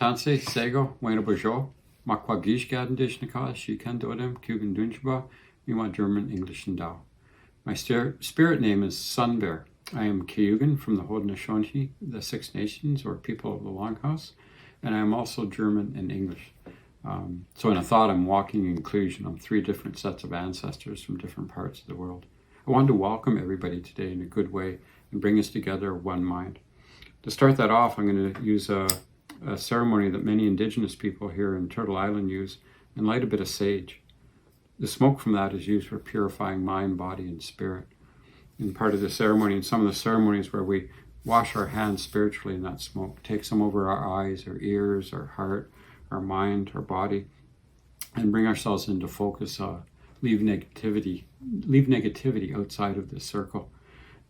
Tanse, Sego, Wayne Bojo, Makwagish Gadendishnika, Shikandodem, Kugan Dunchba, Yuma German, English, and Dao. My spirit name is Sun Bear. I am Cayugan from the Haudenosaunee, the Six Nations, or people of the Longhouse, and I am also German and English. So in a thought, I'm walking inclusion. I'm three different sets of ancestors from different parts of the world. I wanted to welcome everybody today in a good way and bring us together one mind. To start that off, I'm going to use a ceremony that many Indigenous people here in Turtle Island use and light a bit of sage. The smoke from that is used for purifying mind, body, and spirit. In part of the ceremony, in some of the ceremonies where we wash our hands spiritually in that smoke, take some over our eyes, our ears, our heart, our mind, our body, and bring ourselves into focus, leave negativity outside of this circle.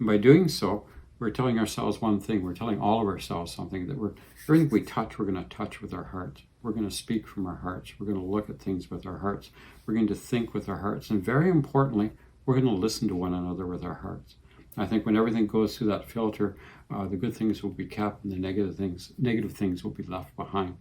And by doing so, we're telling ourselves one thing. We're telling all of ourselves something, that everything we touch, we're going to touch with our hearts. We're going to speak from our hearts. We're going to look at things with our hearts. We're going to think with our hearts. And very importantly, we're going to listen to one another with our hearts. I think when everything goes through that filter, the good things will be kept and the negative things will be left behind.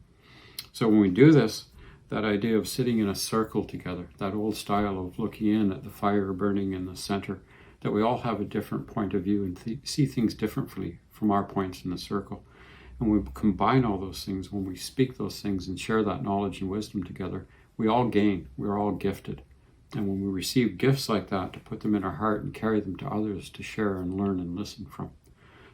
So when we do this, that idea of sitting in a circle together, that old style of looking in at the fire burning in the center, that we all have a different point of view and see things differently from our points in the circle. And we combine all those things, when we speak those things and share that knowledge and wisdom together, we all gain, we're all gifted. And when we receive gifts like that, to put them in our heart and carry them to others to share and learn and listen from.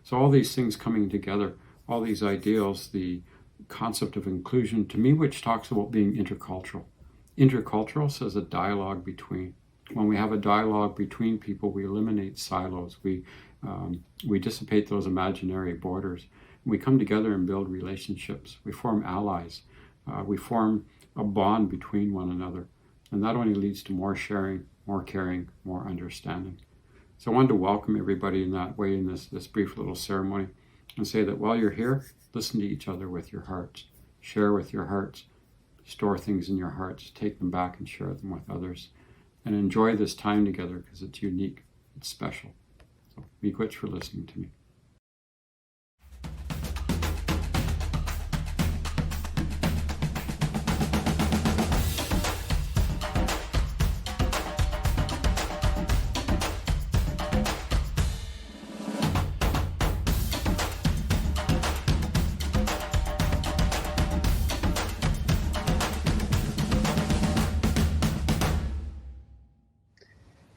So all these things coming together, all these ideals, the concept of inclusion, to me, which talks about being intercultural. Intercultural says a dialogue between. When we have a dialogue between people, we eliminate silos. We dissipate those imaginary borders. We come together and build relationships. We form allies. We form a bond between one another. And that only leads to more sharing, more caring, more understanding. So I wanted to welcome everybody in that way in this brief little ceremony and say that while you're here, listen to each other with your hearts. Share with your hearts. Store things in your hearts. Take them back and share them with others. And enjoy this time together because it's unique. It's special. So, miigwech for listening to me.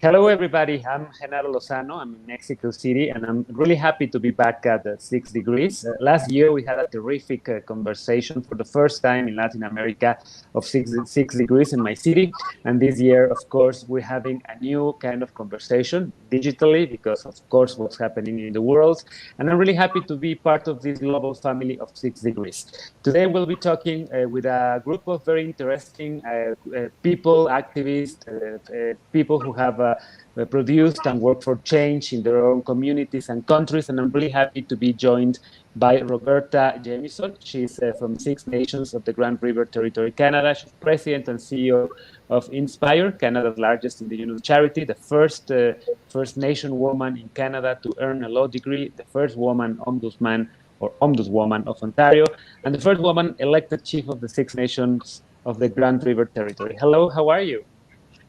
Hello, everybody. I'm Genaro Lozano. I'm in Mexico City, and I'm really happy to be back at 6 Degrees. Last year, we had a terrific conversation for the first time in Latin America of 6 Degrees in my city. And this year, of course, we're having a new kind of conversation digitally because, of course, what's happening in the world. And I'm really happy to be part of this global family of 6 Degrees. Today, we'll be talking with a group of very interesting people, activists, people who have produced and worked for change in their own communities and countries. And I'm really happy to be joined by Roberta Jamieson. She's from Six Nations of the Grand River Territory, Canada. She's president and CEO of Inspire, Canada's largest indigenous charity, the First Nation woman in Canada to earn a law degree, the first woman ombudsman or ombudswoman of Ontario, and the first woman elected chief of the Six Nations of the Grand River Territory. Hello, how are you?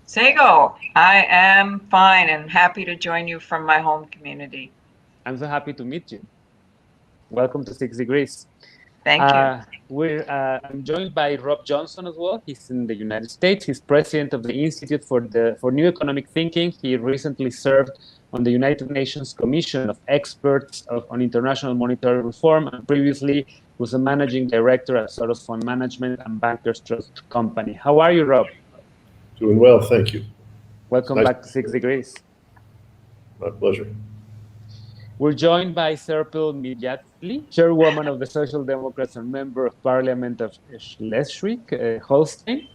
Sego, I am fine and happy to join you from my home community. I'm so happy to meet you. Welcome to 6 Degrees. Thank you. I'm joined by Rob Johnson as well. He's in the United States. He's president of the Institute for New Economic Thinking. He recently served on the United Nations Commission of Experts on International Monetary Reform, and previously was a managing director at Soros Fund Management and Bankers Trust Company. How are you, Rob? Doing well, thank you. Welcome back to 6 Degrees. My pleasure. We're joined by Serpil Mijatli, chairwoman of the Social Democrats and member of Parliament of Schleswig-Holstein,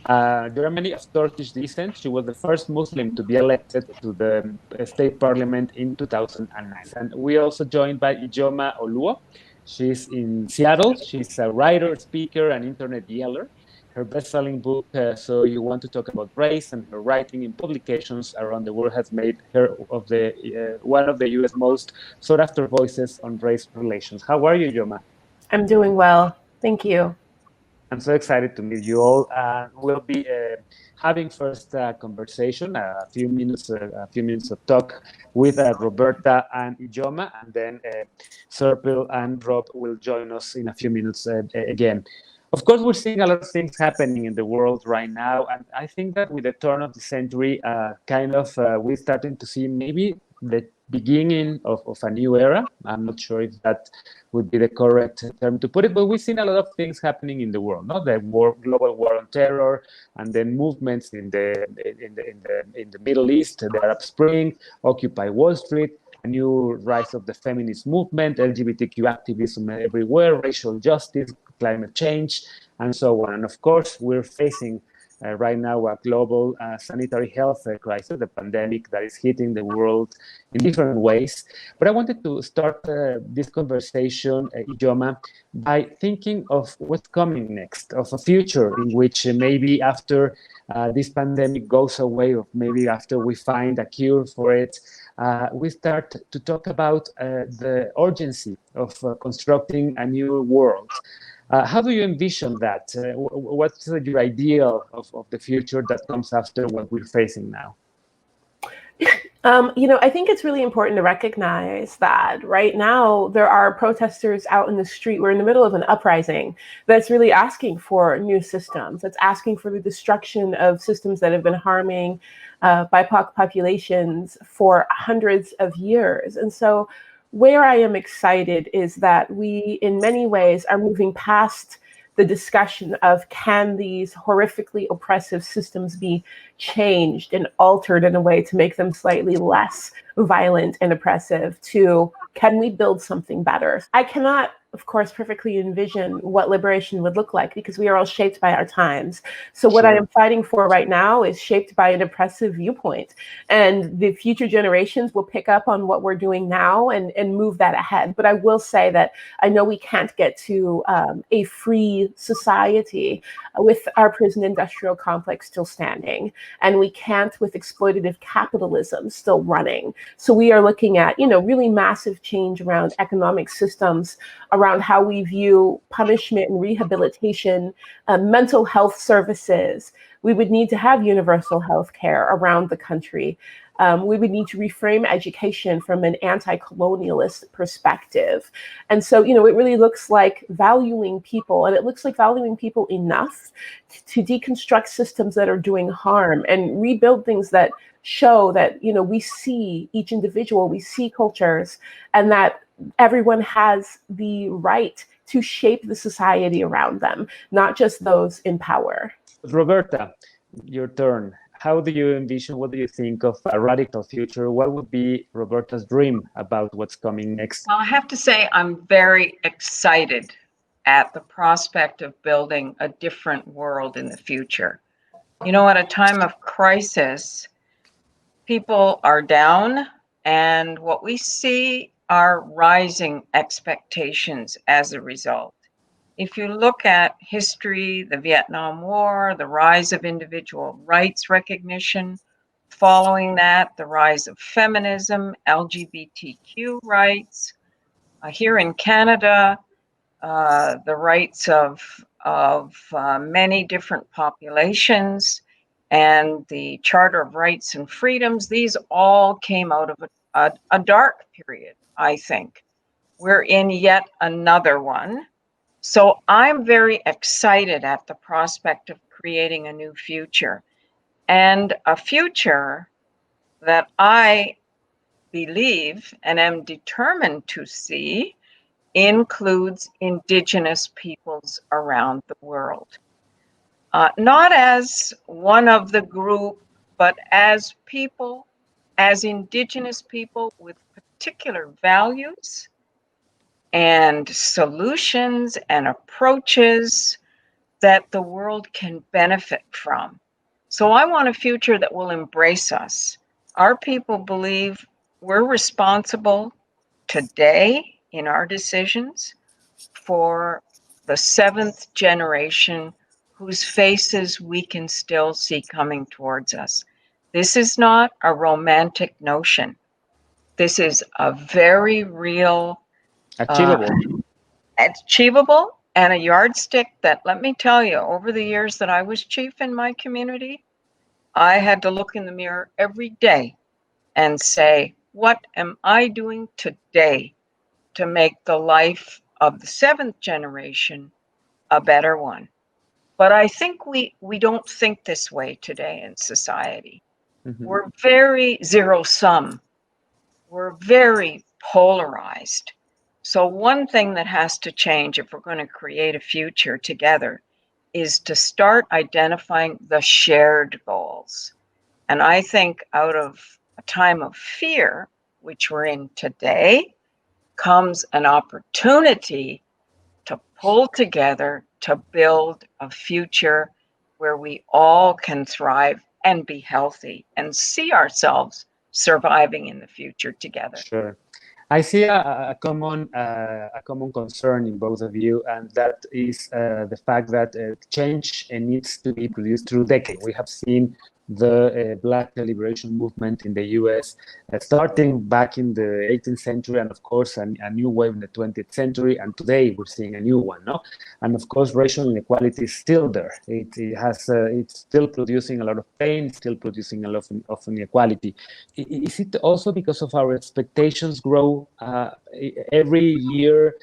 Germany of Turkish descent. She was the first Muslim to be elected to the state parliament in 2009. And we also joined by Ijoma Oluo. She's in Seattle. She's a writer, speaker, and internet yeller. Her best-selling book, So You Want to Talk About Race, and her writing in publications around the world has made her of one of the U.S. most sought-after voices on race relations. How are you, Yoma? I'm doing well. Thank you. I'm so excited to meet you all. We'll be having first conversation, a few minutes of talk with Roberta and Ijoma, and then Serpil and Rob will join us in a few minutes again. Of course, we're seeing a lot of things happening in the world right now, and I think that with the turn of the century, we're starting to see maybe the beginning of a new era. I'm not sure if that would be the correct term to put it, but we've seen a lot of things happening in the world, not the global war on terror, and then movements in the Middle East, the Arab Spring, Occupy Wall Street, a new rise of the feminist movement, LGBTQ activism everywhere, racial justice, climate change, and so on. And of course, we're facing right now a global sanitary health crisis, the pandemic that is hitting the world in different ways. But I wanted to start this conversation, Ijoma, by thinking of what's coming next, of a future in which maybe after this pandemic goes away, or maybe after we find a cure for it, we start to talk about the urgency of constructing a new world. How do you envision that? What's your ideal of the future that comes after what we're facing now? I think it's really important to recognize that right now there are protesters out in the street. We're in the middle of an uprising that's really asking for new systems. It's asking for the destruction of systems that have been harming BIPOC populations for hundreds of years. And so where I am excited is that we, in many ways, are moving past the discussion of can these horrifically oppressive systems be changed and altered in a way to make them slightly less violent and oppressive, to can we build something better? I cannot, of course, perfectly envision what liberation would look like because we are all shaped by our times. So what I am fighting for right now is shaped by an oppressive viewpoint. And the future generations will pick up on what we're doing now and move that ahead. But I will say that I know we can't get to a free society with our prison industrial complex still standing. And we can't with exploitative capitalism still running. So we are looking at, really massive change around economic systems, around how we view punishment and rehabilitation, mental health services. We would need to have universal health care around the country. We would need to reframe education from an anti-colonialist perspective. And so, it really looks like valuing people, and it looks like valuing people enough to deconstruct systems that are doing harm and rebuild things that show that, we see each individual, we see cultures, and that everyone has the right to shape the society around them, not just those in power. Roberta, your turn. How do you envision, what do you think of a radical future? What would be Roberta's dream about what's coming next? Well, I have to say I'm very excited at the prospect of building a different world in the future. At a time of crisis, people are down, and what we see are rising expectations as a result. If you look at history, the Vietnam War, the rise of individual rights recognition, following that, the rise of feminism, LGBTQ rights, here in Canada, the rights of many different populations, and the Charter of Rights and Freedoms, these all came out of a dark period, I think. We're in yet another one. So I'm very excited at the prospect of creating a new future, and a future that I believe and am determined to see includes Indigenous peoples around the world. Not as one of the group, but as people, as Indigenous people with particular values and solutions and approaches that the world can benefit from. So I want a future that will embrace us. Our people believe we're responsible today in our decisions for the seventh generation whose faces we can still see coming towards us. This is not a romantic notion. This is a very real, achievable and a yardstick that, let me tell you, over the years that I was chief in my community, I had to look in the mirror every day and say, what am I doing today to make the life of the seventh generation a better one? But I think we don't think this way today in society. Mhm. We're very zero-sum. We're very polarized. So one thing that has to change if we're going to create a future together is to start identifying the shared goals. And I think out of a time of fear, which we're in today, comes an opportunity to pull together to build a future where we all can thrive and be healthy and see ourselves surviving in the future together. Sure. I see a common concern in both of you, and that is the fact that change needs to be produced through decades. We have seen the Black liberation movement in the U.S. Starting back in the 18th century, and of course a new wave in the 20th century, and today we're seeing a new one, no? And of course, racial inequality is still there. It's still producing a lot of pain, still producing a lot of inequality. Is it also because of our expectations grow every year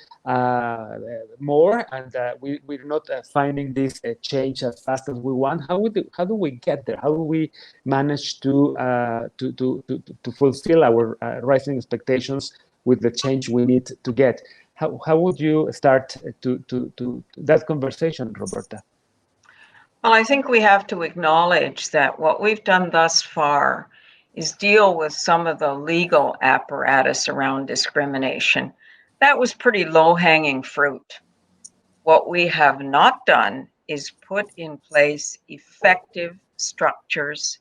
more, and we're not finding this change as fast as we want? How do we get there? How do we manage to fulfill our rising expectations with the change we need to get? How would you start to that conversation, Roberta? Well, I think we have to acknowledge that what we've done thus far is deal with some of the legal apparatus around discrimination. That was pretty low-hanging fruit. What we have not done is put in place effective structures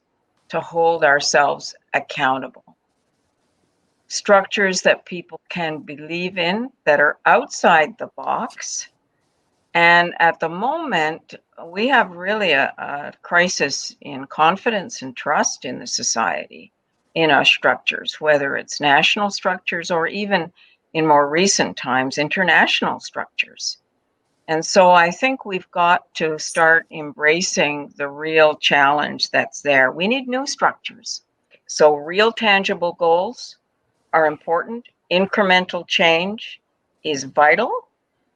to hold ourselves accountable. Structures that people can believe in, that are outside the box. And at the moment, we have really a crisis in confidence and trust in the society, in our structures, whether it's national structures or even in more recent times, international structures. And so I think we've got to start embracing the real challenge that's there. We need new structures. So real tangible goals are important. Incremental change is vital.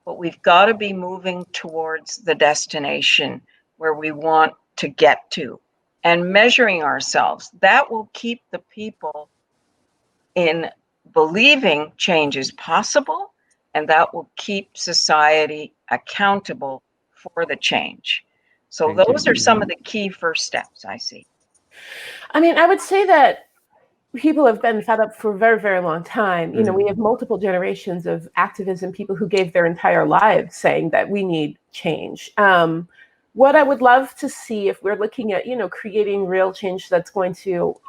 But we've got to be moving towards the destination where we want to get to and measuring ourselves. That will keep the people in believing change is possible, and that will keep society accountable for the change. So those are some of the key first steps I see. I mean, I would say that people have been fed up for a very, very long time. You know, we have multiple generations of activism, people who gave their entire lives saying that we need change. What I would love to see if we're looking at, creating real change that's going to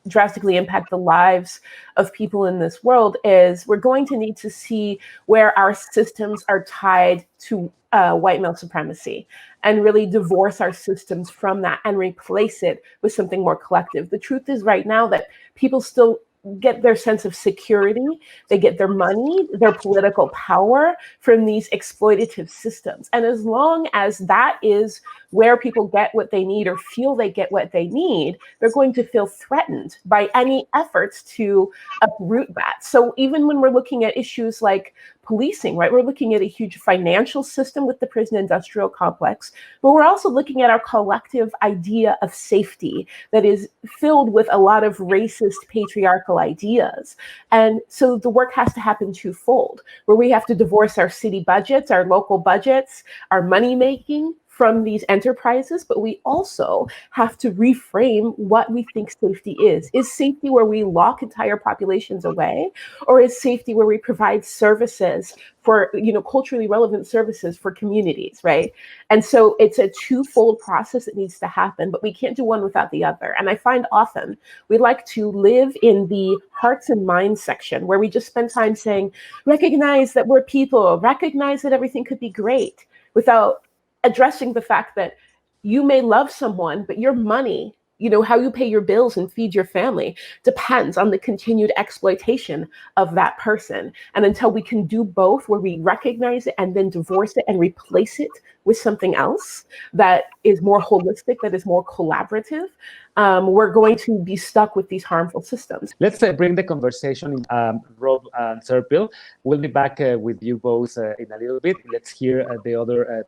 drastically impact the lives of people in this world is we're going to need to see where our systems are tied to white male supremacy and really divorce our systems from that and replace it with something more collective. The truth is right now that people still get their sense of security, they get their money, their political power from these exploitative systems. And as long as that is where people get what they need or feel they get what they need, they're going to feel threatened by any efforts to uproot that. So even when we're looking at issues like policing, right, we're looking at a huge financial system with the prison industrial complex, but we're also looking at our collective idea of safety that is filled with a lot of racist, patriarchal ideas. And so the work has to happen twofold, where we have to divorce our city budgets, our local budgets, our money making from these enterprises, but we also have to reframe what we think safety is. Is safety where we lock entire populations away, or is safety where we provide services for, culturally relevant services for communities, right? And so it's a twofold process that needs to happen, but we can't do one without the other. And I find often we like to live in the hearts and minds section where we just spend time saying, recognize that we're people, recognize that everything could be great, without addressing the fact that you may love someone, but your money how you pay your bills and feed your family depends on the continued exploitation of that person. And until we can do both, where we recognize it and then divorce it and replace it with something else that is more holistic, that is more collaborative, we're going to be stuck with these harmful systems. Let's bring the conversation in, Rob and Serpil. We'll be back with you both in a little bit. Let's hear the other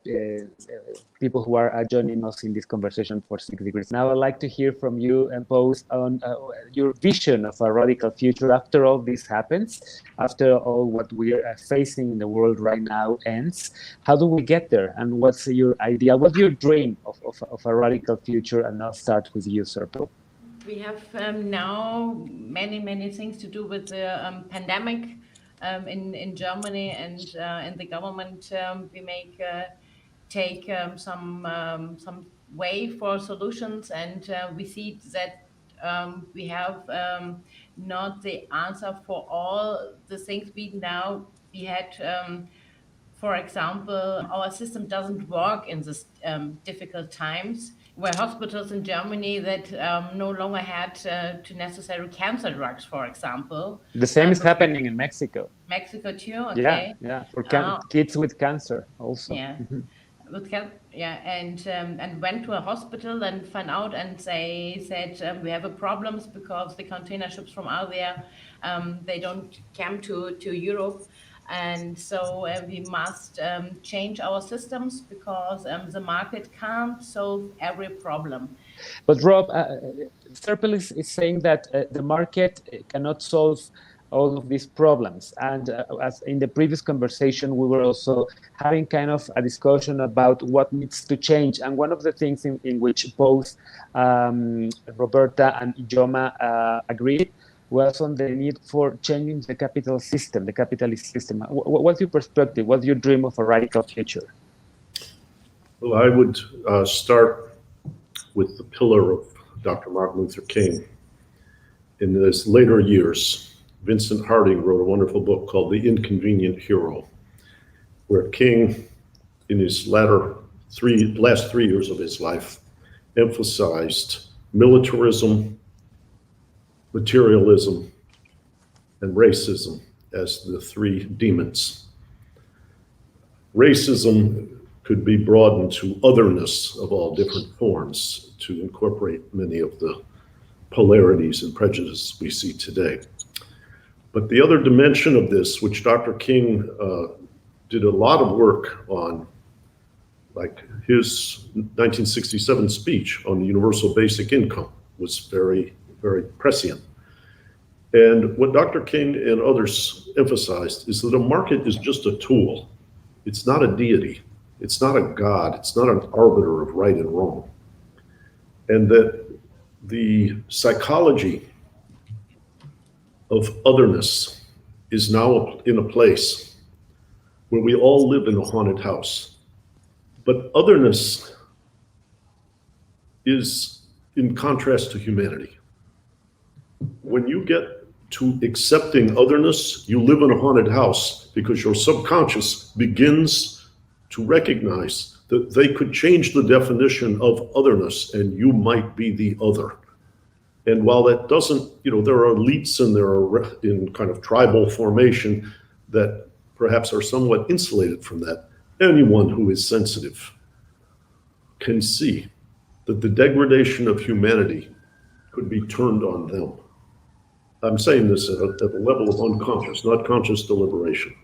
people who are joining us in this conversation for 6 Degrees. Now I'd like to hear from you both on your vision of a radical future after all this happens, after all what we're facing in the world right now ends. How do we get there? And what's your idea? What's your dream of a radical future? And I'll start with you, Serpil. We have now many things to do with the pandemic in Germany, and in the government we take some way for solutions, and we see that we have not the answer for all the things we had. For example, our system doesn't work in this difficult times, where hospitals in Germany that no longer had to necessary cancer drugs, for example. The same is happening in Mexico. Mexico too, okay. Yeah, for kids with cancer also. Yeah, and went to a hospital and found out, and they said we have a problem because the container ships from out there, they don't come to Europe. And so we must change our systems because the market can't solve every problem. But Rob, Serpil is saying that the market cannot solve all of these problems. And as in the previous conversation, we were also having kind of a discussion about what needs to change. And one of the things in which both Roberta and Ijoma agreed was on the need for changing the capitalist system. What's your perspective? What's your dream of a radical future? Well, I would start with the pillar of Dr. Martin Luther King. In his later years, Vincent Harding wrote a wonderful book called The Inconvenient Hero, where King, in his last 3 years of his life, emphasized militarism, materialism, and racism as the three demons. Racism could be broadened to otherness of all different forms to incorporate many of the polarities and prejudices we see today. But the other dimension of this, which Dr. King did a lot of work on, like his 1967 speech on the universal basic income, was very, very prescient. And what Dr. King and others emphasized is that a market is just a tool. It's not a deity. It's not a God. It's not an arbiter of right and wrong. And that the psychology of otherness is now in a place where we all live in a haunted house. But otherness is in contrast to humanity. When you get to accepting otherness, you live in a haunted house because your subconscious begins to recognize that they could change the definition of otherness and you might be the other. And while that doesn't, there are elites and there are in kind of tribal formation that perhaps are somewhat insulated from that, anyone who is sensitive can see that the degradation of humanity could be turned on them. I'm saying this at a level of unconscious, not conscious deliberation.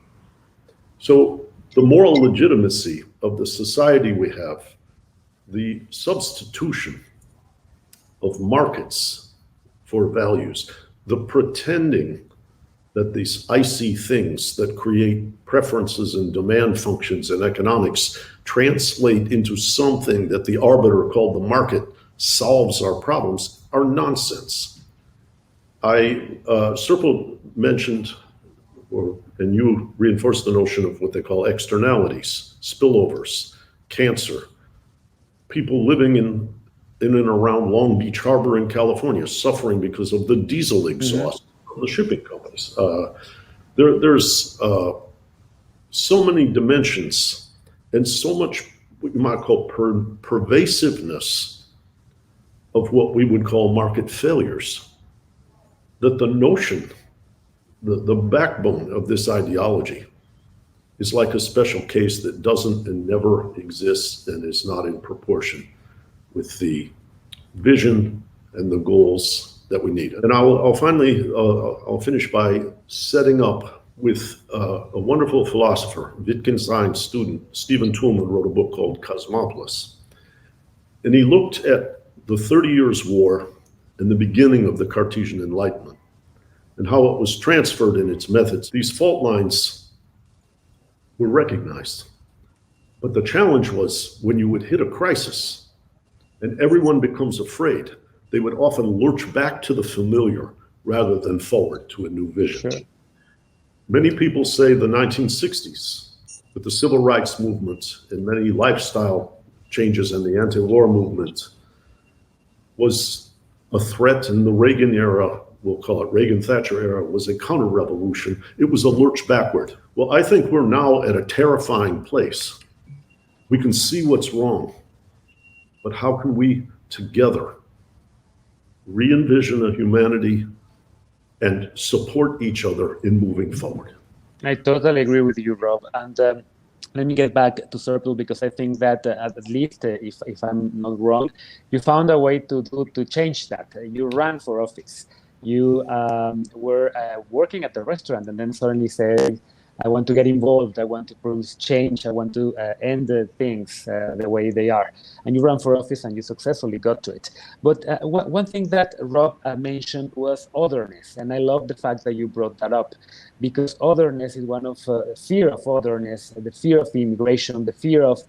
So the moral legitimacy of the society we have, the substitution of markets for values, the pretending that these icy things that create preferences and demand functions in economics translate into something that the arbiter called the market solves our problems are nonsense. Serpil mentioned, and you reinforced the notion of what they call externalities, spillovers, cancer, people living in and around Long Beach Harbor in California suffering because of the diesel exhaust from the shipping companies. There's so many dimensions and so much what you might call pervasiveness of what we would call market failures. That the notion, the backbone of this ideology is like a special case that doesn't and never exists and is not in proportion with the vision and the goals that we need. And I'll finish by setting up with a wonderful philosopher, Wittgenstein's student, Stephen Toulmin, wrote a book called Cosmopolis. And he looked at the 30 Years' War and the beginning of the Cartesian Enlightenment and how it was transferred in its methods. These fault lines were recognized. But the challenge was when you would hit a crisis and everyone becomes afraid, they would often lurch back to the familiar rather than forward to a new vision. Sure. Many people say the 1960s, with the civil rights movement and many lifestyle changes and the anti-war movement, was a threat, and the Reagan era, we'll call it Reagan-Thatcher era, was a counter-revolution. It was a lurch backward. Well, I think we're now at a terrifying place. We can see what's wrong, but how can we together re-envision a humanity and support each other in moving forward? I totally agree with you, Rob. And let me get back to Serpil, because I think that at least, if I'm not wrong, you found a way to change that. You ran for office. You were working at the restaurant and then suddenly said, I want to get involved. I want to produce change. I want to end things the way they are. And you ran for office and you successfully got to it. But one thing that Rob mentioned was otherness. And I love the fact that you brought that up, because otherness is one of fear of otherness, the fear of immigration, the fear of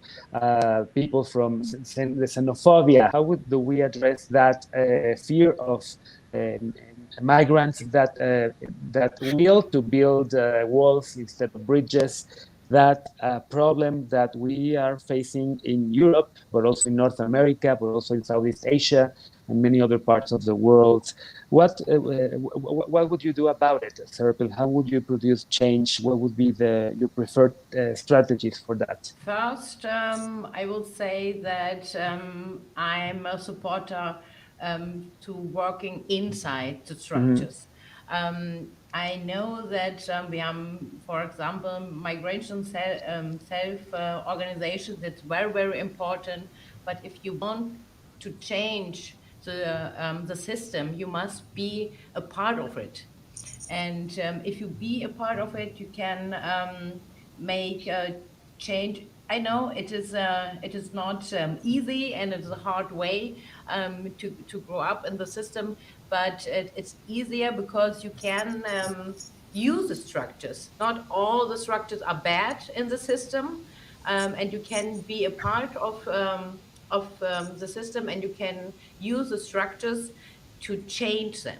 people from the xenophobia. How do we address that fear of migrants that will to build walls instead of bridges, that problem that we are facing in Europe, but also in North America, but also in Southeast Asia and many other parts of the world? What would you do about it, Serpil? How would you produce change? What would be your preferred strategies for that? First, I will say that I'm a supporter to working inside the structures. I know that we have, for example, migration self-organization. That's very, very important. But if you want to change the system, you must be a part of it. And if you be a part of it, you can make a change. I know it is not easy, and it's a hard way to grow up in the system, but it's easier because you can use the structures. Not all the structures are bad in the system, and you can be a part of the system, and you can use the structures to change them.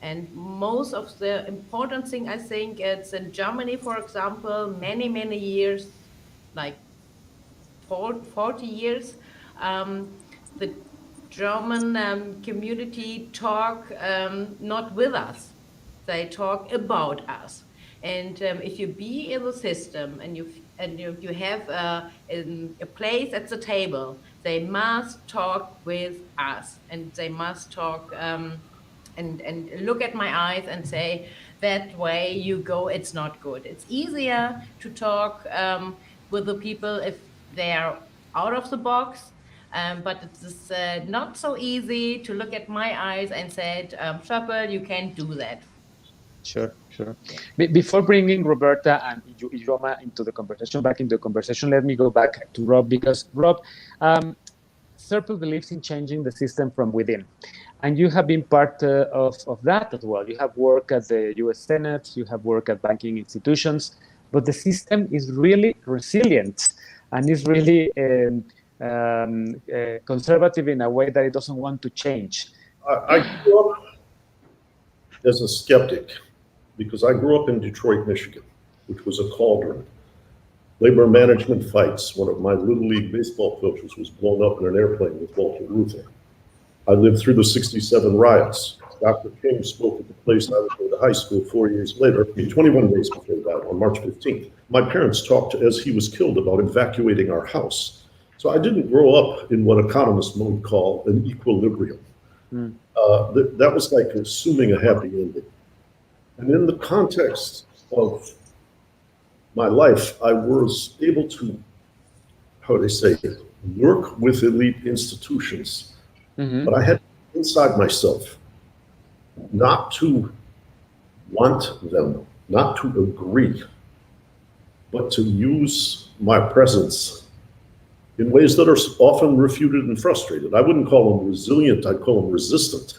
And most of the important thing, I think, it's in Germany, for example, many, many years, like 40 years, the German community talk not with us, they talk about us. And if you be in the system and you have a place at the table, they must talk with us, and they must talk and look at my eyes and say, that way you go, it's not good. It's easier to talk with the people if they are out of the box, but it's not so easy to look at my eyes and say, Serpil, you can't do that. Sure. Before bringing Roberta and Roma into the conversation, let me go back to Rob, because Rob, Serpil believes in changing the system from within. And you have been part of that as well. You have worked at the US Senate, you have worked at banking institutions, but the system is really resilient and is really conservative in a way that it doesn't want to change. I grew up as a skeptic because I grew up in Detroit, Michigan, which was a cauldron. Labor management fights. One of my Little League baseball coaches was blown up in an airplane with Walter Reuther. I lived through the '67 riots. Dr. King spoke at the place I was going to high school 4 years later, 21 days before that, on March 15th. My parents talked as he was killed about evacuating our house. So I didn't grow up in what economists might call an equilibrium. That was like assuming a happy ending. And in the context of my life, I was able to, how do they say, work with elite institutions. But I had inside myself not to want them, not to agree, but to use my presence in ways that are often refuted and frustrated. I wouldn't call them resilient, I'd call them resistant.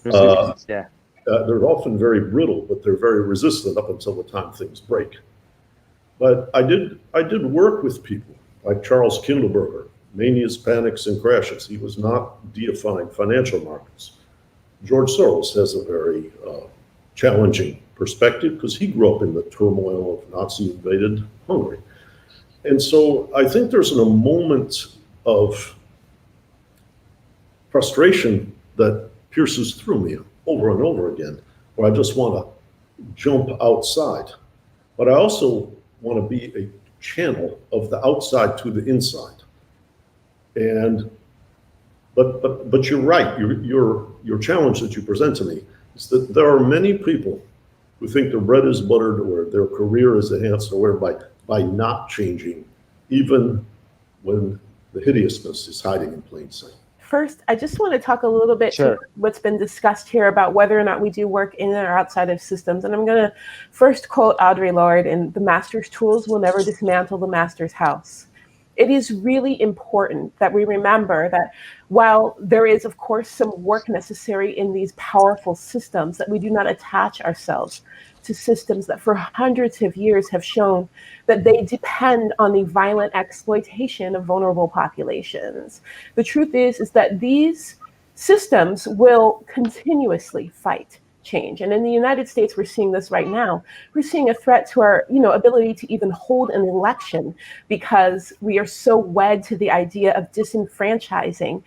Yeah. They're often very brittle, but they're very resistant up until the time things break. But I did work with people like Charles Kindleberger, Manias, Panics, and Crashes. He was not deifying financial markets. George Soros has a very challenging perspective because he grew up in the turmoil of Nazi-invaded Hungary. And so I think there's a moment of frustration that pierces through me over and over again, where I just want to jump outside. But I also want to be a channel of the outside to the inside. And but you're right. Your challenge that you present to me is that there are many people who think their bread is buttered or their career is enhanced or whatever by not changing, even when the hideousness is hiding in plain sight. First, I just want to talk a little bit to what's been discussed here about whether or not we do work in or outside of systems. And I'm going to first quote Audre Lorde in "The Master's Tools Will Never Dismantle the Master's House." It is really important that we remember that while there is, of course, some work necessary in these powerful systems, that we do not attach ourselves to systems that for hundreds of years have shown that they depend on the violent exploitation of vulnerable populations. The truth is that these systems will continuously fight change. And in the United States, we're seeing this right now. We're seeing a threat to our, ability to even hold an election because we are so wed to the idea of disenfranchising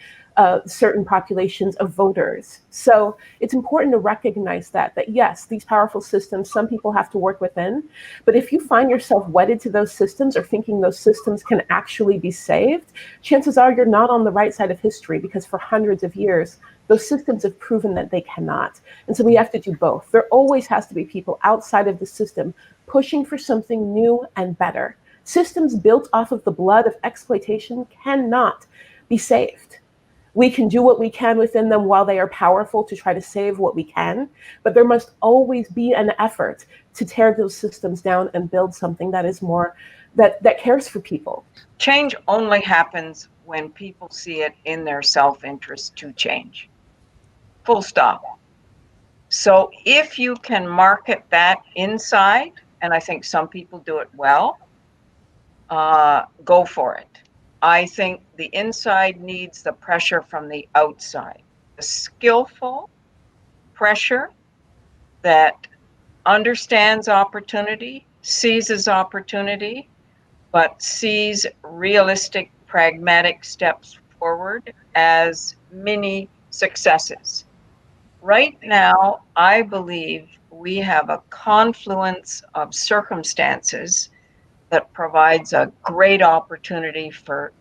certain populations of voters. So it's important to recognize that yes, these powerful systems, some people have to work within, but if you find yourself wedded to those systems or thinking those systems can actually be saved, chances are you're not on the right side of history, because for hundreds of years, those systems have proven that they cannot. And so we have to do both. There always has to be people outside of the system pushing for something new and better. Systems built off of the blood of exploitation cannot be saved. We can do what we can within them while they are powerful to try to save what we can, but there must always be an effort to tear those systems down and build something that is more, that cares for people. Change only happens when people see it in their self-interest to change. Full stop. So if you can market that inside, and I think some people do it well, go for it. I think the inside needs the pressure from the outside, the skillful pressure that understands opportunity, seizes opportunity, but sees realistic, pragmatic steps forward as mini successes. Right now, I believe we have a confluence of circumstances that provides a great opportunity for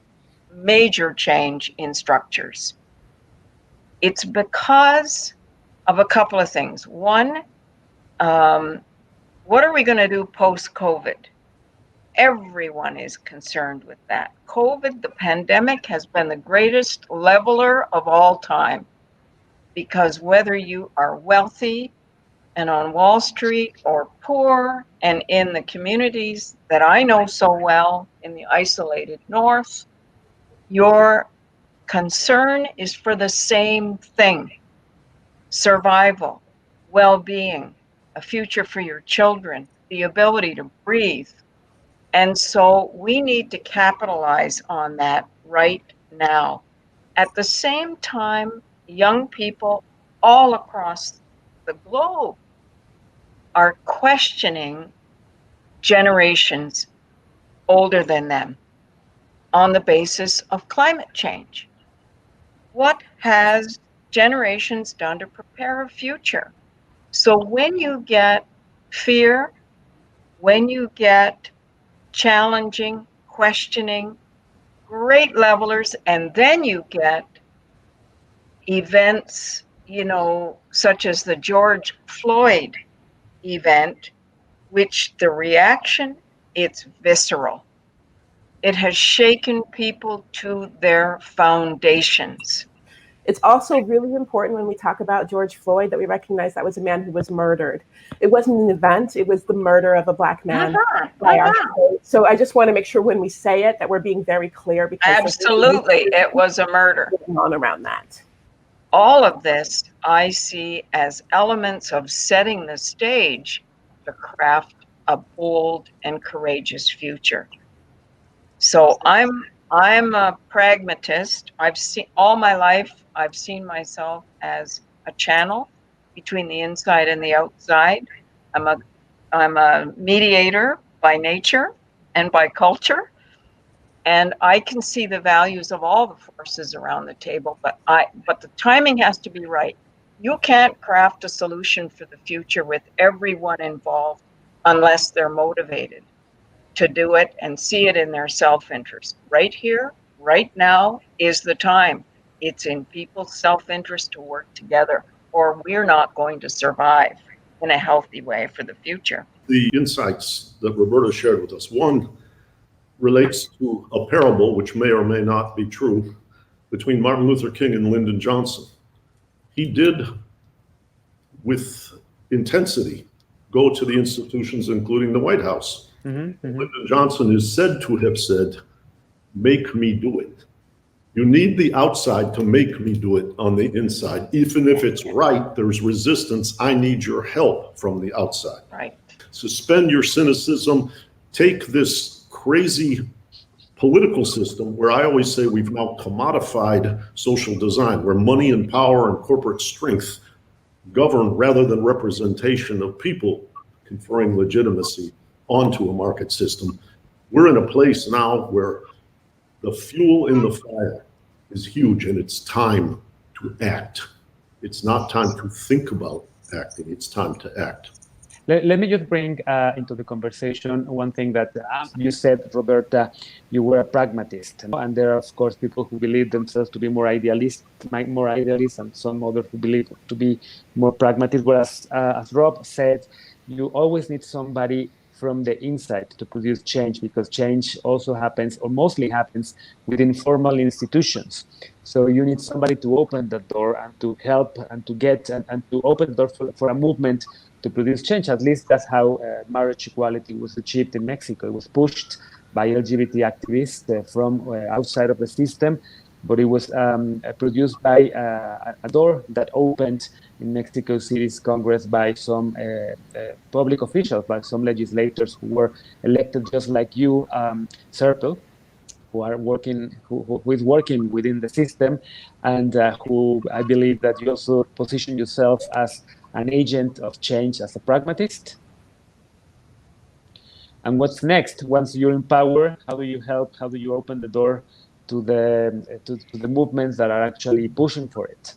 major change in structures. It's because of a couple of things. One, what are we going to do post-COVID? Everyone is concerned with that. COVID, the pandemic, has been the greatest leveler of all time, because whether you are wealthy and on Wall Street or poor and in the communities that I know so well in the isolated North, your concern is for the same thing: survival, well-being, a future for your children, the ability to breathe. And so we need to capitalize on that right now. At the same time, young people all across the globe are questioning generations older than them on the basis of climate change. What has generations done to prepare a future? So when you get fear, when you get challenging, questioning, great levelers, and then you get events such as the George Floyd event, which the reaction, it's visceral. It has shaken people to their foundations. It's also really important when we talk about George Floyd that we recognize that was a man who was murdered. It wasn't an event, it was the murder of a Black man by our state. So I just want to make sure when we say it that we're being very clear, because absolutely, it was a murder. On around that. All of this I see as elements of setting the stage to craft a bold and courageous future. So I'm a pragmatist. I've seen all my life, I've seen myself as a channel between the inside and the outside. I'm a mediator by nature and by culture. And I can see the values of all the forces around the table, but the timing has to be right. You can't craft a solution for the future with everyone involved unless they're motivated to do it and see it in their self-interest. Right here, right now is the time. It's in people's self-interest to work together, or we're not going to survive in a healthy way for the future. The insights that Roberta shared with us, one relates to a parable, which may or may not be true, between Martin Luther King and Lyndon Johnson. He did, with intensity, go to the institutions, including the White House. Lyndon Johnson is said to have said, "Make me do it." You need the outside to make me do it on the inside. Even if it's right, there's resistance. I need your help from the outside. Right. Suspend your cynicism. Take this crazy political system where I always say we've now commodified social design, where money and power and corporate strength govern rather than representation of people conferring legitimacy onto a market system. We're in a place now where the fuel in the fire is huge, and it's time to act. It's not time to think about acting, it's time to act. Let me just bring into the conversation one thing that you said, Roberta. You were a pragmatist, and there are, of course, people who believe themselves to be more idealist, and some others who believe to be more pragmatist. Whereas, as Rob said, you always need somebody from the inside to produce change, because change also happens, or mostly happens, within formal institutions. So you need somebody to open the door and to help and to get and to open the door for a movement to produce change. At least that's how marriage equality was achieved in Mexico. It was pushed by LGBT activists from outside of the system, but it was produced by a door that opened in Mexico City's Congress by some public officials, by some legislators who were elected just like you, Serpil, who is working within the system, and who I believe that you also position yourself as an agent of change, as a pragmatist. And what's next? Once you're in power, how do you help? How do you open the door to the movements that are actually pushing for it?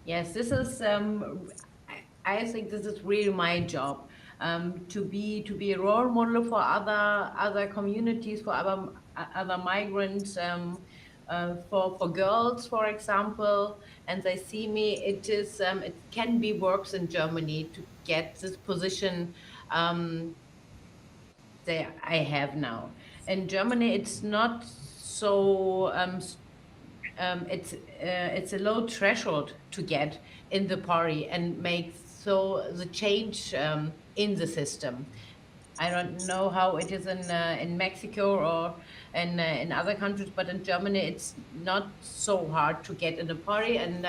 Yes, this is. I think this is really my job, to be a role model for other communities, for other migrants, for girls, for example, and they see me. It can be works in Germany to get this position that I have now. In Germany, it's not so. It's a low threshold to get in the party and make so the change in the system. I don't know how it is in Mexico or in other countries, but in Germany it's not so hard to get in the party, and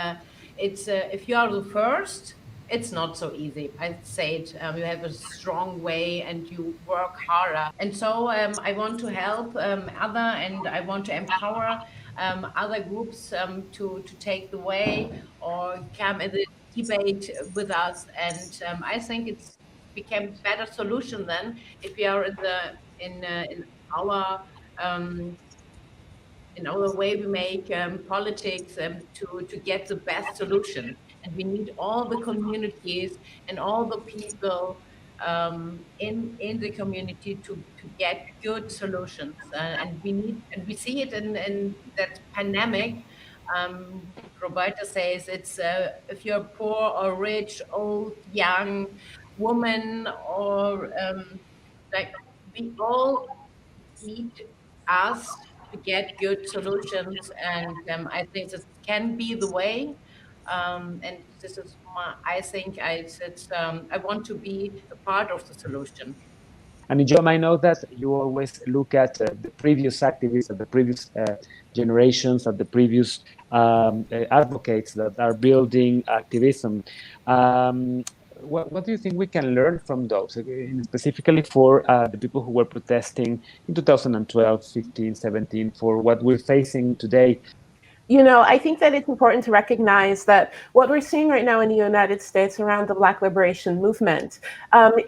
it's if you are the first, it's not so easy. I say it. You have a strong way and you work harder, and so I want to help and I want to empower other groups to take the way or come in the debate with us, and I think it's became better solution then if we are in our um, in our way we make politics to get the best solution, and we need all the communities and all the people in the community to get good solutions, and we see it in that pandemic. Roberta says it's if you're poor or rich, old, young, woman, or like we all need us to get good solutions, and I think this can be the way. And this is I think I said I want to be a part of the solution. And John, I know that you always look at the previous activists, at the previous generations, at the previous advocates that are building activism. What do you think we can learn from those, specifically for the people who were protesting in 2012, 15, 17, for what we're facing today? You know, I think that it's important to recognize that what we're seeing right now in the United States around the Black liberation movement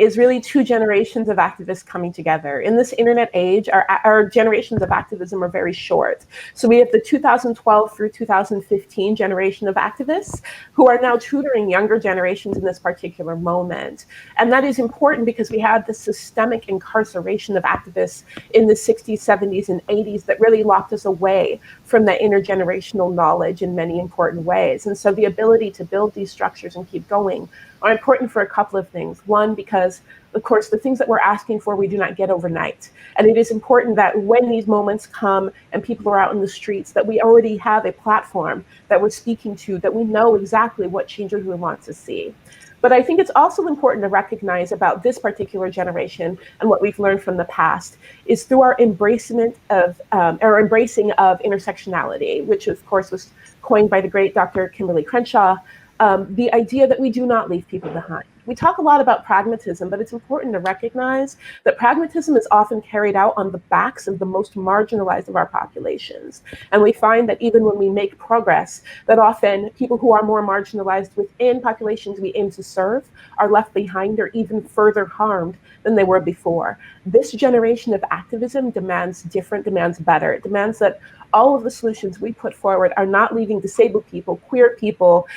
is really two generations of activists coming together. In this internet age, our generations of activism are very short. So we have the 2012 through 2015 generation of activists who are now tutoring younger generations in this particular moment. And that is important because we had the systemic incarceration of activists in the 60s, 70s, and 80s that really locked us away from that intergenerational knowledge in many important ways. And so the ability to build these structures and keep going are important for a couple of things. One, because of course, the things that we're asking for, we do not get overnight. And it is important that when these moments come and people are out in the streets, that we already have a platform that we're speaking to, that we know exactly what changes we want to see. But I think it's also important to recognize about this particular generation and what we've learned from the past is through our embracing of intersectionality, which of course was coined by the great Dr. Kimberly Crenshaw, the idea that we do not leave people behind. We talk a lot about pragmatism, but it's important to recognize that pragmatism is often carried out on the backs of the most marginalized of our populations. And we find that even when we make progress, that often people who are more marginalized within populations we aim to serve are left behind or even further harmed than they were before. This generation of activism demands different, demands better. It demands that all of the solutions we put forward are not leaving disabled people, queer people,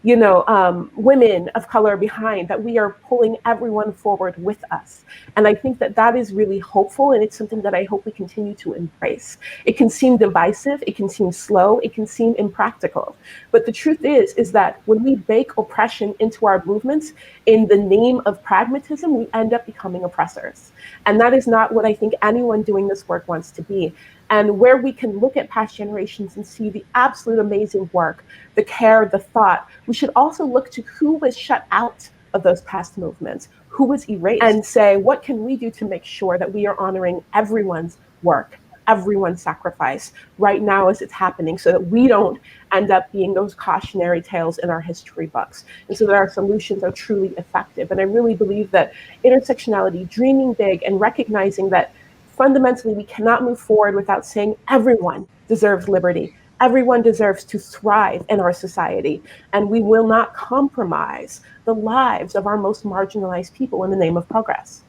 women of color behind, that we are pulling everyone forward with us. And I think that that is really hopeful, and it's something that I hope we continue to embrace. It can seem divisive, it can seem slow, it can seem impractical. But the truth is that when we bake oppression into our movements in the name of pragmatism, we end up becoming oppressors. And that is not what I think anyone doing this work wants to be. And where we can look at past generations and see the absolute amazing work, the care, the thought, we should also look to who was shut out of those past movements, who was erased, and say, what can we do to make sure that we are honoring everyone's work, everyone's sacrifice right now as it's happening, so that we don't end up being those cautionary tales in our history books, and so that our solutions are truly effective. And I really believe that intersectionality, dreaming big and recognizing that fundamentally, we cannot move forward without saying everyone deserves liberty. Everyone deserves to thrive in our society. And we will not compromise the lives of our most marginalized people in the name of progress.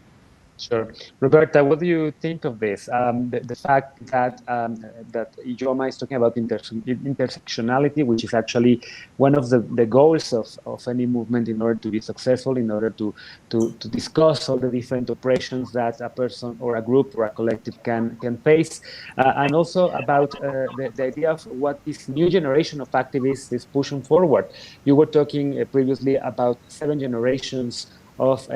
Sure. Roberta, what do you think of this? The fact that that Ijoma is talking about intersectionality, which is actually one of the goals of any movement in order to be successful, in order to discuss all the different oppressions that a person or a group or a collective can face, and also about the idea of what this new generation of activists is pushing forward. You were talking previously about 7 generations of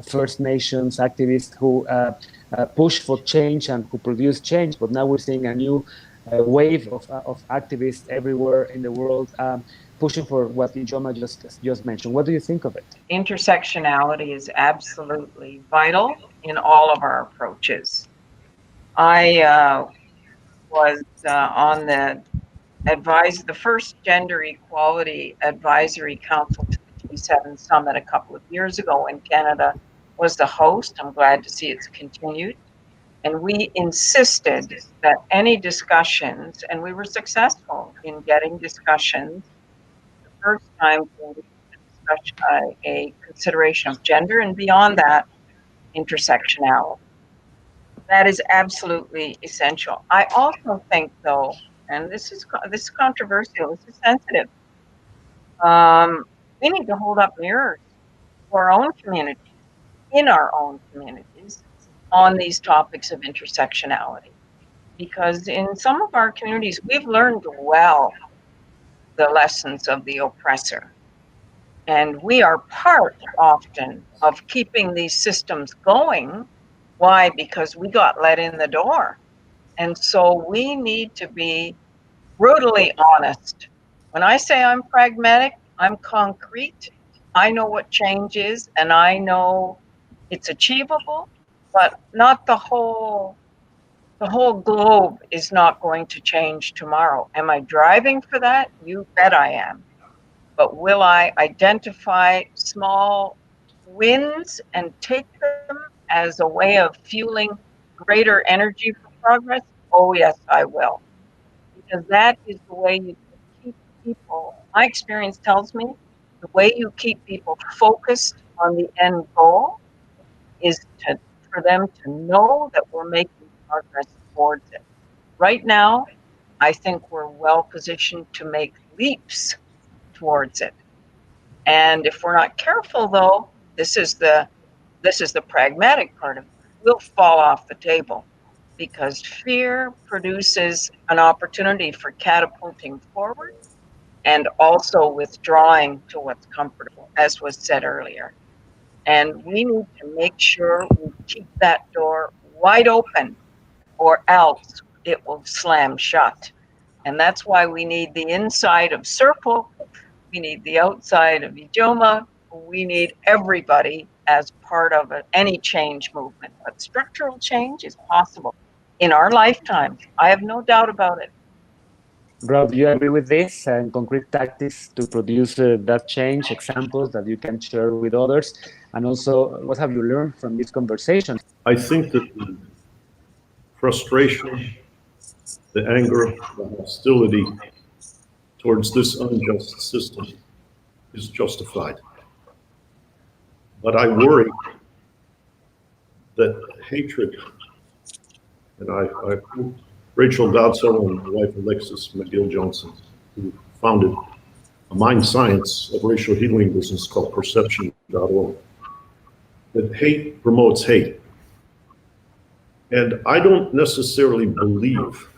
First Nations activists who push for change and who produce change. But now we're seeing a new wave of activists everywhere in the world pushing for what Ijoma just mentioned. What do you think of it? Intersectionality is absolutely vital in all of our approaches. I was on the first Gender Equality Advisory Council to the G7 Summit a couple of years ago, and Canada was the host. I'm glad to see it's continued. And we insisted that any discussions, and we were successful in getting discussions, the first time to discuss a consideration of gender, and beyond that, intersectionality. That is absolutely essential. I also think, though, and this is controversial, this is sensitive, we need to hold up mirrors to our own communities, in our own communities, on these topics of intersectionality. Because in some of our communities, we've learned well the lessons of the oppressor. And we are part often of keeping these systems going. Why? Because we got let in the door. And so we need to be brutally honest. When I say I'm pragmatic, I'm concrete. I know what change is, and I know it's achievable, but not the whole globe is not going to change tomorrow. Am I driving for that? You bet I am. But will I identify small wins and take them as a way of fueling greater energy for progress? Oh, yes, I will. Because that is the way you keep people. My experience tells me the way you keep people focused on the end goal is for them to know that we're making progress towards it. Right now, I think we're well positioned to make leaps towards it. And if we're not careful, though, this is the pragmatic part of it. We'll fall off the table because fear produces an opportunity for catapulting forward and also withdrawing to what's comfortable, as was said earlier. And we need to make sure we keep that door wide open, or else it will slam shut. And that's why we need the inside of Circle, we need the outside of Idioma, we need everybody as part of any change movement. But structural change is possible in our lifetime. I have no doubt about it. Rob, do you agree with this and concrete tactics to produce that change, examples that you can share with others? And also, what have you learned from this conversation? I think that the frustration, the anger, the hostility towards this unjust system is justified. But I worry that hatred, and I Rachel Godsoe and my wife Alexis McGill Johnson, who founded a mind science of racial healing business called perception.org, that hate promotes hate. And I don't necessarily believe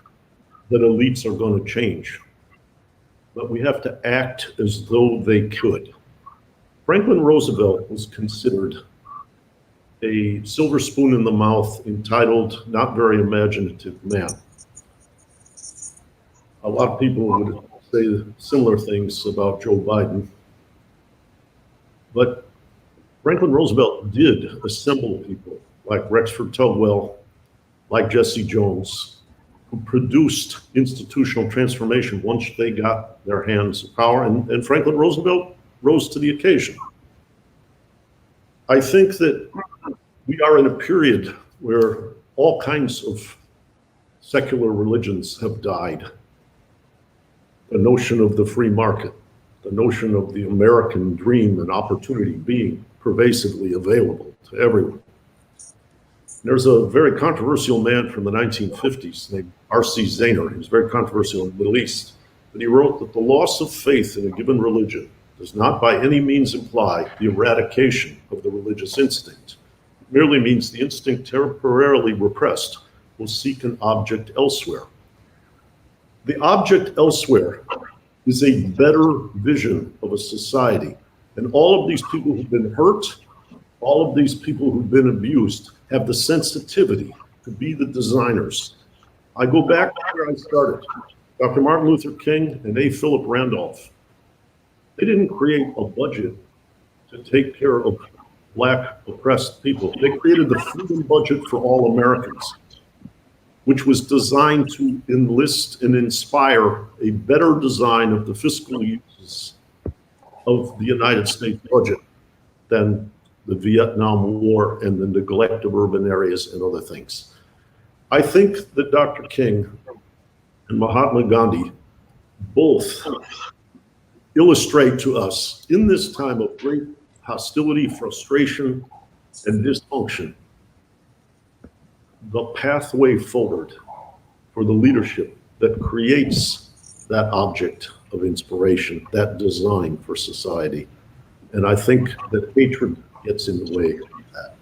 that elites are going to change, but we have to act as though they could. Franklin Roosevelt was considered a silver spoon in the mouth, entitled, not very imaginative man. A lot of people would say similar things about Joe Biden. But Franklin Roosevelt did assemble people like Rexford Tugwell, like Jesse Jones, who produced institutional transformation once they got their hands of power, and Franklin Roosevelt rose to the occasion. I think that we are in a period where all kinds of secular religions have died. The notion of the free market, the notion of the American dream and opportunity being pervasively available to everyone. There's a very controversial man from the 1950s named R.C. Zaner. He was very controversial in the Middle East. But he wrote that the loss of faith in a given religion does not by any means imply the eradication of the religious instinct. It merely means the instinct temporarily repressed will seek an object elsewhere. The object elsewhere is a better vision of a society. And all of these people who've been hurt, all of these people who've been abused, have the sensitivity to be the designers. I go back to where I started. Dr. Martin Luther King and A. Philip Randolph. They didn't create a budget to take care of Black oppressed people. They created the Freedom Budget for All Americans, which was designed to enlist and inspire a better design of the fiscal uses of the United States budget than the Vietnam War and the neglect of urban areas and other things. I think that Dr. King and Mahatma Gandhi both illustrate to us, in this time of great hostility, frustration, and dysfunction, the pathway forward for the leadership that creates that object of inspiration, that design for society. And I think that hatred gets in the way of that.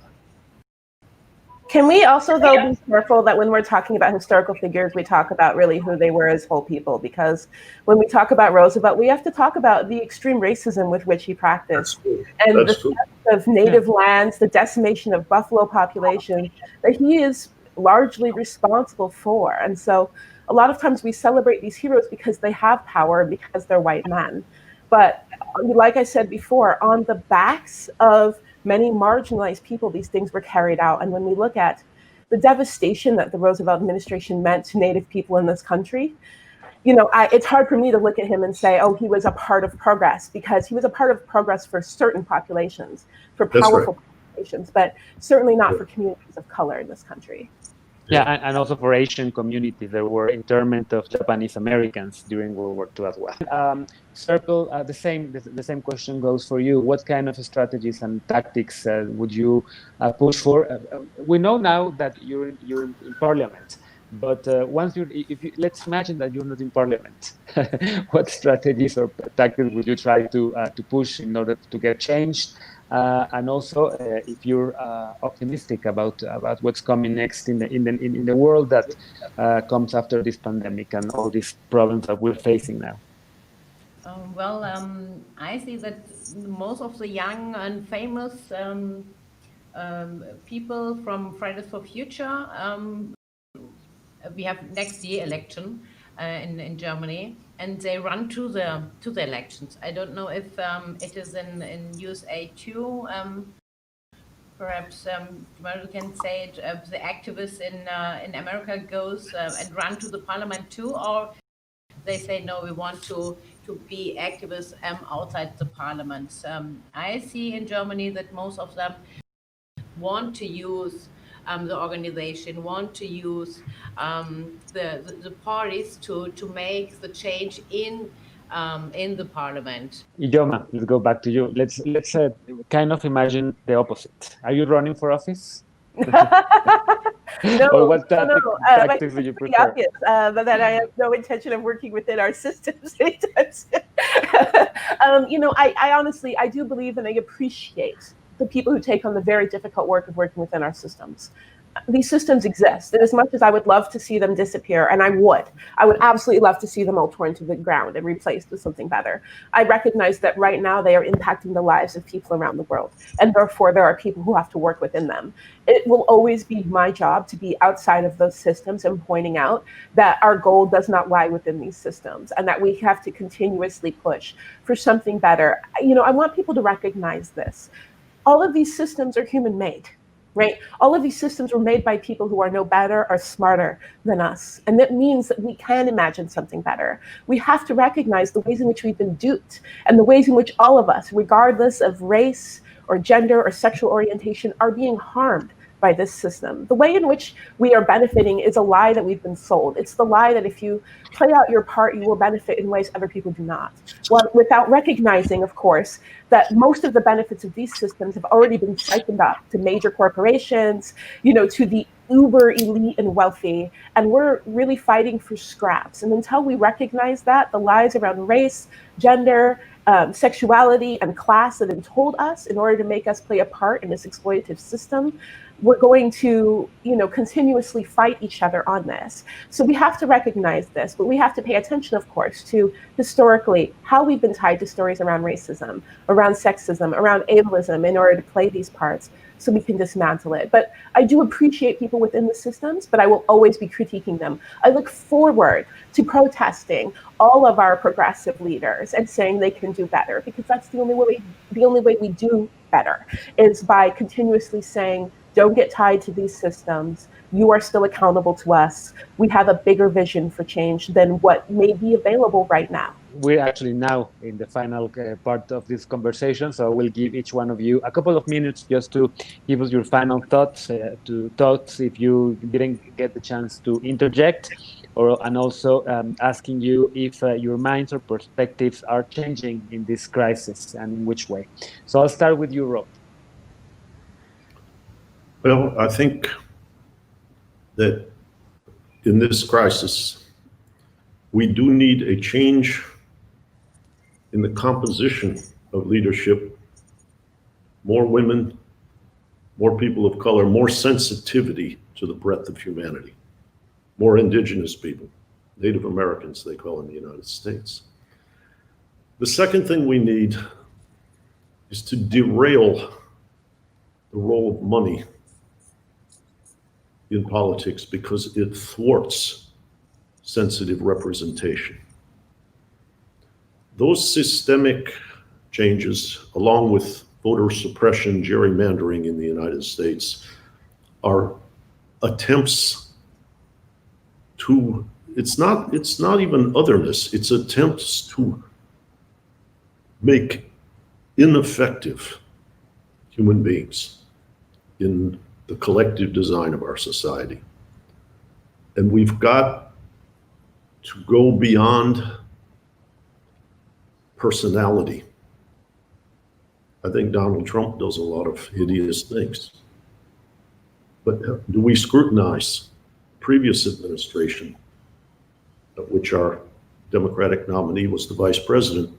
Can we also, though, be careful that when we're talking about historical figures, we talk about really who they were as whole people? Because when we talk about Roosevelt, we have to talk about the extreme racism with which he practiced and the theft of native lands, the decimation of buffalo population that he is largely responsible for. And so a lot of times we celebrate these heroes because they have power and because they're white men. But like I said before, on the backs of many marginalized people, these things were carried out. And when we look at the devastation that the Roosevelt administration meant to Native people in this country, you know, it's hard for me to look at him and say, oh, he was a part of progress, because he was a part of progress for certain populations, for powerful populations, but certainly not for communities of color in this country. Yeah, and also for Asian communities, there were internment of Japanese Americans during World War II as well. Circle, the same question goes for you. What kind of strategies and tactics would you push for? We know now that you're in Parliament, but let's imagine that you're not in Parliament. What strategies or tactics would you try to push in order to get change? And also, if you're optimistic about what's coming next in the world that comes after this pandemic and all these problems that we're facing now. I see that most of the young and famous people from Fridays for Future, we have next year election in Germany, and they run to the elections. I don't know if it is in USA too. Perhaps Genaro can say it. The activists in America goes and run to the parliament too, or they say no, we want to be activists outside the parliament. I see in Germany that most of them want to use the organization, want to use the parties to make the change in the parliament. Ijoma, let's go back to you. Let's kind of imagine the opposite. Are you running for office? No, or what tactics do you prefer? Obvious, but that I have no intention of working within our systems anytime soon. You know, I honestly, I do believe and I appreciate the people who take on the very difficult work of working within our systems. These systems exist, and as much as I would love to see them disappear, and I would absolutely love to see them all torn to the ground and replaced with something better. I recognize that right now they are impacting the lives of people around the world, and therefore there are people who have to work within them. It will always be my job to be outside of those systems and pointing out that our goal does not lie within these systems, and that we have to continuously push for something better. You know, I want people to recognize this. All of these systems are human-made. Right? All of these systems were made by people who are no better or smarter than us. And that means that we can imagine something better. We have to recognize the ways in which we've been duped and the ways in which all of us, regardless of race or gender or sexual orientation, are being harmed by this system. The way in which we are benefiting is a lie that we've been sold. It's the lie that if you play out your part, you will benefit in ways other people do not. Well, without recognizing, of course, that most of the benefits of these systems have already been siphoned up to major corporations, you know, to the uber elite and wealthy, and we're really fighting for scraps. And until we recognize that, the lies around race, gender, sexuality, and class that have been told us in order to make us play a part in this exploitative system, we're going to, you know, continuously fight each other on this. So we have to recognize this, but we have to pay attention, of course, to historically how we've been tied to stories around racism, around sexism, around ableism in order to play these parts so we can dismantle it. But I do appreciate people within the systems, but I will always be critiquing them. I look forward to protesting all of our progressive leaders and saying they can do better, because that's the only way we do better is by continuously saying, don't get tied to these systems. You are still accountable to us. We have a bigger vision for change than what may be available right now. We're actually now in the final part of this conversation, so we'll give each one of you a couple of minutes just to give us your final thoughts, if you didn't get the chance to interject, and also asking you if your minds or perspectives are changing in this crisis and in which way. So I'll start with you, Rob. Well, I think that in this crisis, we do need a change in the composition of leadership, more women, more people of color, more sensitivity to the breadth of humanity, more indigenous people, Native Americans, they call in the United States. The second thing we need is to derail the role of money in politics because it thwarts sensitive representation. Those systemic changes, along with voter suppression, gerrymandering in the United States, are attempts to, it's not even otherness, it's attempts to make ineffective human beings in the collective design of our society. And we've got to go beyond personality. I think Donald Trump does a lot of hideous things. But do we scrutinize previous administration, of which our Democratic nominee was the vice president,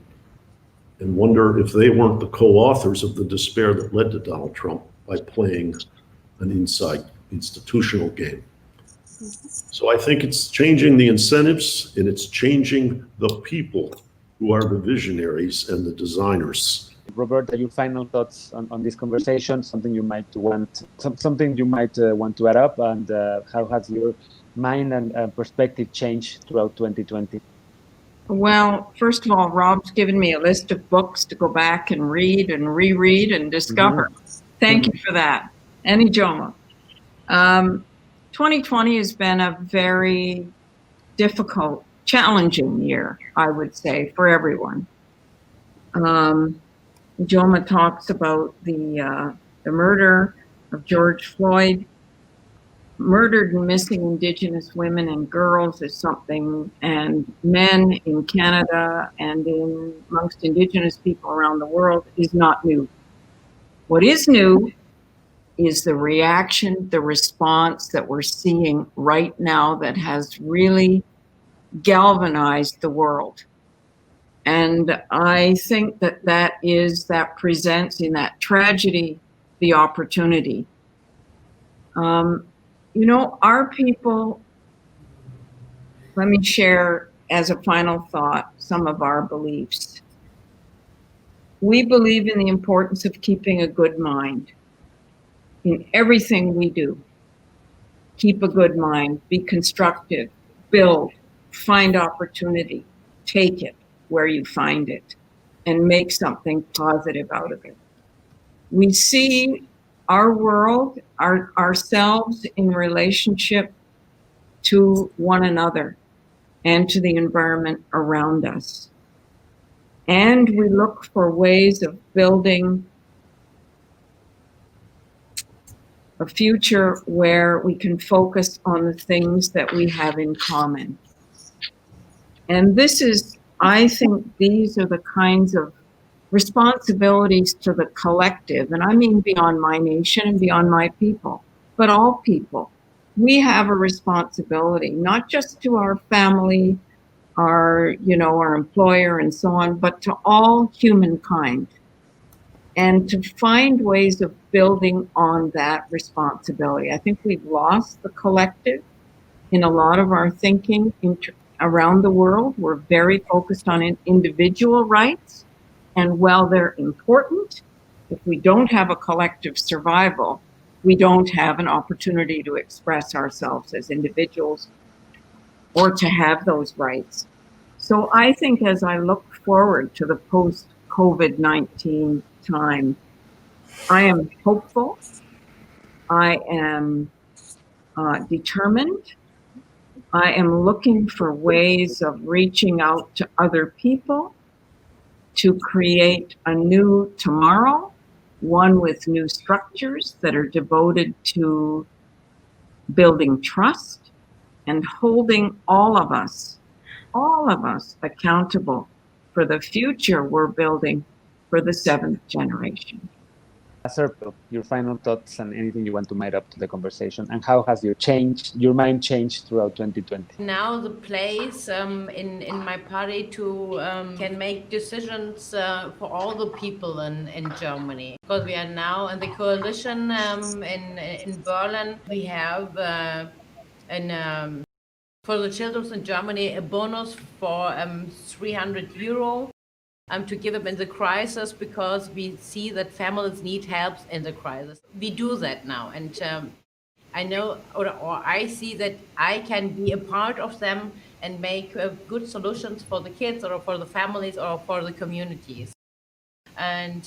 and wonder if they weren't the co-authors of the despair that led to Donald Trump by playing an inside institutional game? So I think it's changing the incentives, and it's changing the people who are the visionaries and the designers. Roberta, your final thoughts on this conversation, something you might want to add up, and how has your mind and perspective changed throughout 2020? Well, first of all, Rob's given me a list of books to go back and read and reread and discover. Thank you for that. And Ijoma. 2020 has been a very difficult, challenging year, I would say, for everyone. Ijoma talks about the murder of George Floyd. Murdered and missing Indigenous women and girls is something, and men in Canada and amongst Indigenous people around the world is not new. What is new is the reaction, the response that we're seeing right now that has really galvanized the world. And I think that presents in that tragedy the opportunity. Our people, let me share as a final thought some of our beliefs. We believe in the importance of keeping a good mind in everything we do. Keep a good mind, be constructive, build, find opportunity, take it where you find it, and make something positive out of it. We see our world, ourselves in relationship to one another and to the environment around us. And we look for ways of building a future where we can focus on the things that we have in common. And I think these are the kinds of responsibilities to the collective, and I mean beyond my nation and beyond my people, but all people. We have a responsibility, not just to our family, our employer and so on, but to all humankind, and to find ways of building on that responsibility. I think we've lost the collective in a lot of our thinking around the world. We're very focused on individual rights. And while they're important, if we don't have a collective survival, we don't have an opportunity to express ourselves as individuals or to have those rights. So I think as I look forward to the post-COVID-19 time, I am hopeful, I am determined, I am looking for ways of reaching out to other people to create a new tomorrow, one with new structures that are devoted to building trust and holding all of us accountable for the future we're building for the seventh generation. Serpil, your final thoughts and anything you want to add up to the conversation, and how has your mind changed throughout 2020? Now the place in my party to can make decisions for all the people in Germany, because we are now in the coalition in Berlin. We have for the children in Germany a bonus for €300 to give them in the crisis, because we see that families need help in the crisis. We do that now, and I know, or I see that I can be a part of them and make good solutions for the kids or for the families or for the communities. And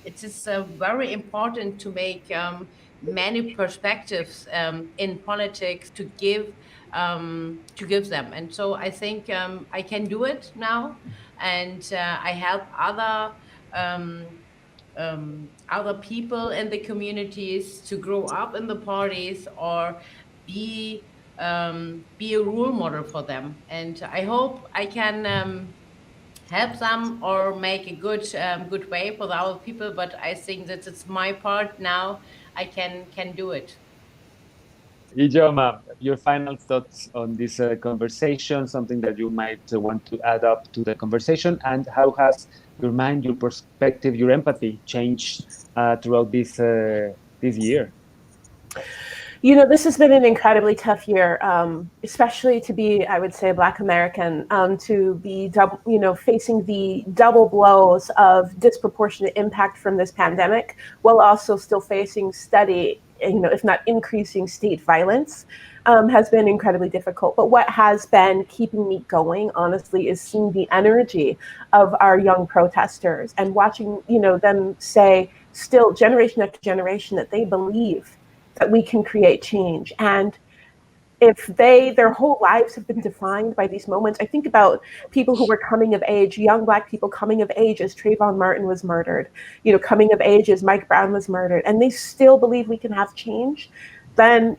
it is very important to make many perspectives in politics to give them. And so I think I can do it now, and I help other people in the communities to grow up in the parties or be a role model for them. And I hope I can help them or make a good way for the other people. But I think that it's my part now. I can do it. Ijoma, your final thoughts on this conversation, something that you might want to add up to the conversation, and how has your mind, your perspective, your empathy changed throughout this year? You know, this has been an incredibly tough year, especially to be, I would say, Black American, to be, facing the double blows of disproportionate impact from this pandemic, while also still facing steady, if not increasing state violence, has been incredibly difficult. But what has been keeping me going, honestly, is seeing the energy of our young protesters and watching, them say still generation after generation that they believe that we can create change. And if their whole lives have been defined by these moments, I think about people who were coming of age, young Black people coming of age as Trayvon Martin was murdered, coming of age as Mike Brown was murdered, and they still believe we can have change, then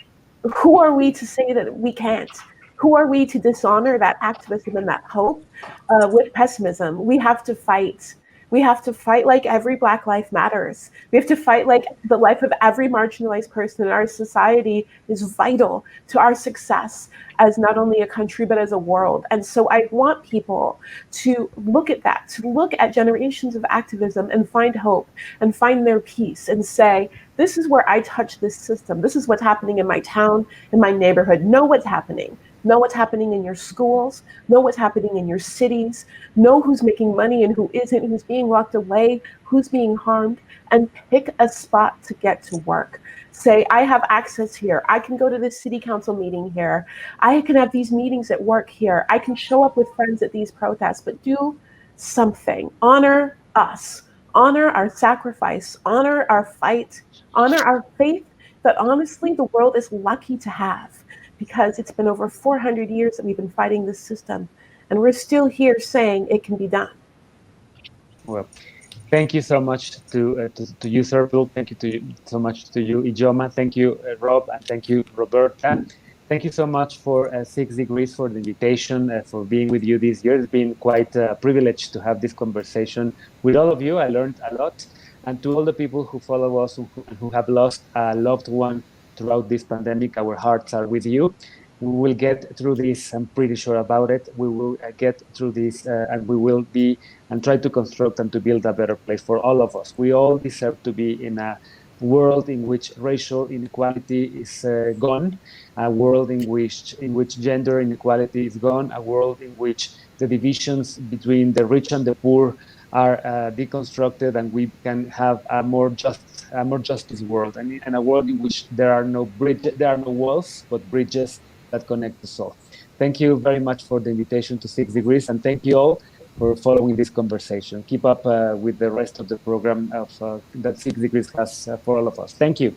who are we to say that we can't? Who are we to dishonor that activism and that hope with pessimism? We have to fight. We have to fight like every Black life matters. We have to fight like the life of every marginalized person in our society is vital to our success as not only a country, but as a world. And so I want people to look at that, to look at generations of activism and find hope and find their peace and say, this is where I touch this system. This is what's happening in my town, in my neighborhood. Know what's happening. Know what's happening in your schools, know what's happening in your cities, know who's making money and who isn't, who's being locked away, who's being harmed, and pick a spot to get to work. Say, I have access here. I can go to this city council meeting here. I can have these meetings at work here. I can show up with friends at these protests, but do something. Honor us. Honor our sacrifice. Honor our fight. Honor our faith that honestly the world is lucky to have, because it's been over 400 years that we've been fighting this system, and we're still here saying it can be done. Well, thank you so much to you, Serpil. Thank you so much to you, Ijoma. Thank you, Rob, and thank you, Roberta. Thank you so much for 6 Degrees for the invitation, for being with you this year. It's been quite a privilege to have this conversation with all of you. I learned a lot. And to all the people who follow us, who have lost a loved one throughout this pandemic, our hearts are with you. We will get through this. I'm pretty sure about it. We will get through this, and we will be and try to construct and to build a better place for all of us. We all deserve to be in a world in which racial inequality is gone, a world in which gender inequality is gone, a world in which the divisions between the rich and the poor are deconstructed, and we can have a more justice world, and a world in which there are no walls, but bridges that connect us all. Thank you very much for the invitation to 6 Degrees, and thank you all for following this conversation. Keep up with the rest of the program of that 6 Degrees has for all of us. Thank you.